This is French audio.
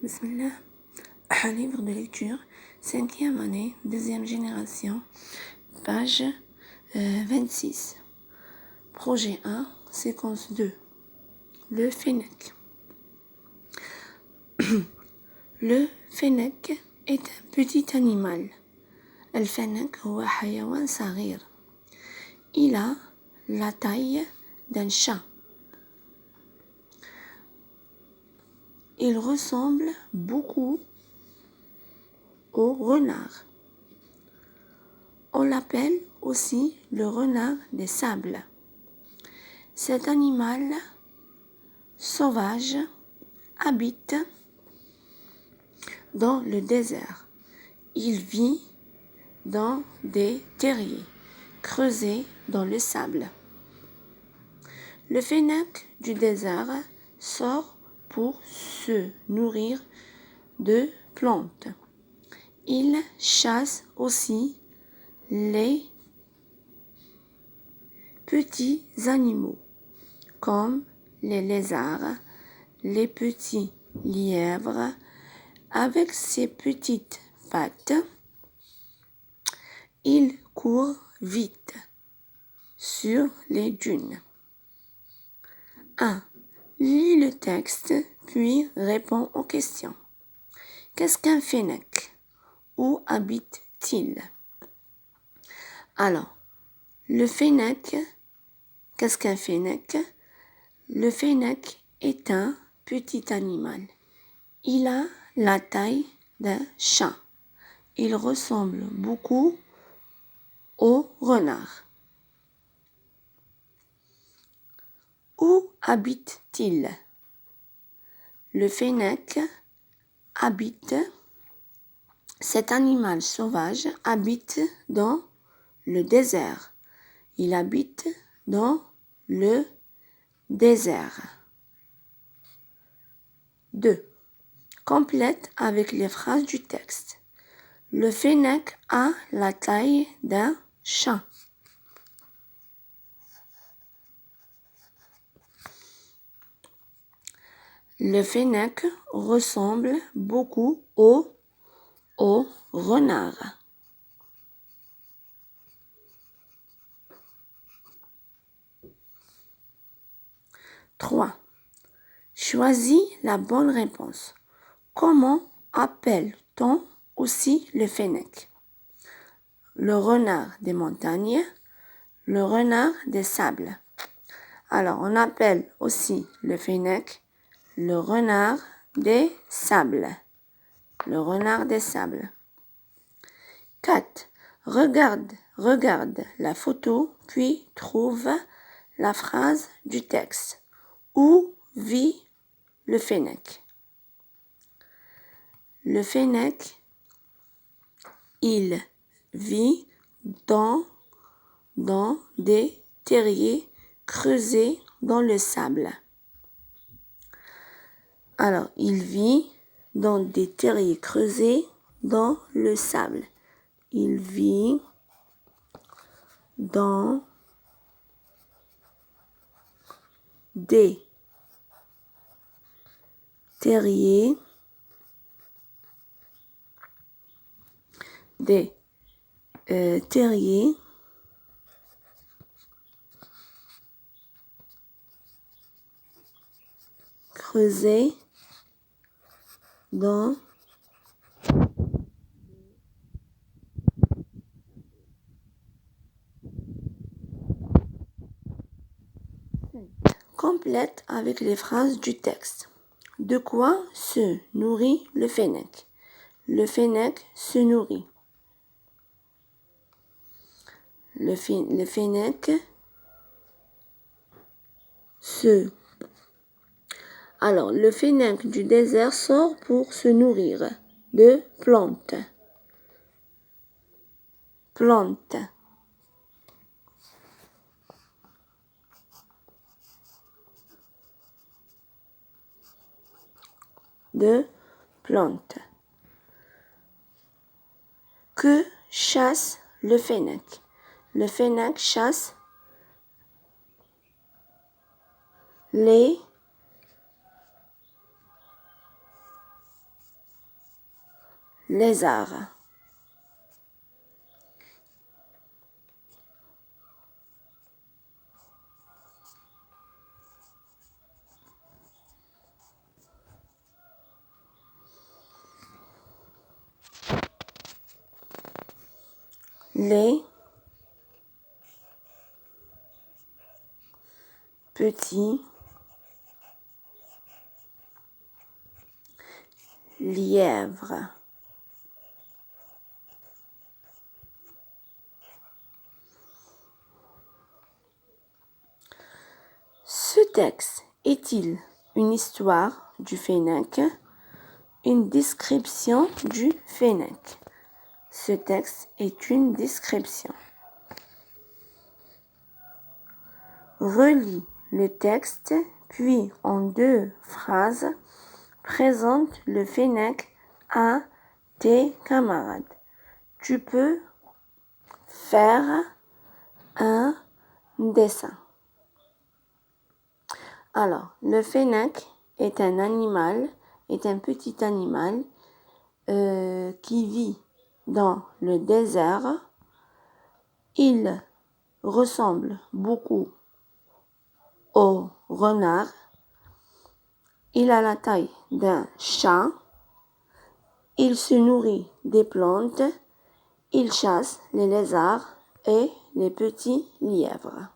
Bismillah. Livre de lecture, 5e année, 2e génération, page 26. Projet 1, séquence 2. Le fennec. Le fennec est un petit animal. الفنك هو حيوان صغير. Il a la taille d'un chat. Il ressemble beaucoup au renard. On l'appelle aussi le renard des sables. Cet animal sauvage habite dans le désert. Il vit dans des terriers creusés dans le sable. Le fennec du désert sort pour se nourrir de plantes. Il chasse aussi les petits animaux comme les lézards, les petits lièvres. Avec ses petites pattes, il court vite sur les dunes. 1. Lis le texte, puis réponds aux questions. Qu'est-ce qu'un fennec? Où habite-t-il? Alors, le fennec, qu'est-ce qu'un fennec? Le fennec est un petit animal. Il a la taille d'un chat. Il ressemble beaucoup au renard. Où habite-t-il? Le fennec habite, cet animal sauvage habite dans le désert. Il habite dans le désert. 2. Complète avec les phrases du texte. Le fennec a la taille d'un chat. Le fennec ressemble beaucoup au renard. 3. Choisis la bonne réponse. Comment appelle-t-on aussi le fennec? Le renard des montagnes, le renard des sables. Alors, on appelle aussi le fennec le renard des sables. Le renard des sables. 4. Regarde la photo, puis trouve la phrase du texte. Où vit le fennec? Le fennec, il vit dans des terriers creusés dans le sable. Alors, il vit dans des terriers creusés dans le sable. Il vit dans des terriers creusés dans complète avec les phrases du texte. De quoi se nourrit le fennec? Le fennec se nourrit. Le fennec se... Alors, le fennec du désert sort pour se nourrir de plantes. Plantes. De plantes. Que chasse le fennec? Le fennec chasse les lézard. Les petits lièvres. Ce texte est-il une histoire du Fennec, une description du Fennec? Ce texte est une description. Relis le texte, puis en 2 phrases, présente le Fennec à tes camarades. Tu peux faire un dessin. Alors, le Fennec est un animal, est un petit animal qui vit dans le désert. Il ressemble beaucoup au renard. Il a la taille d'un chat. Il se nourrit des plantes. Il chasse les lézards et les petits lièvres.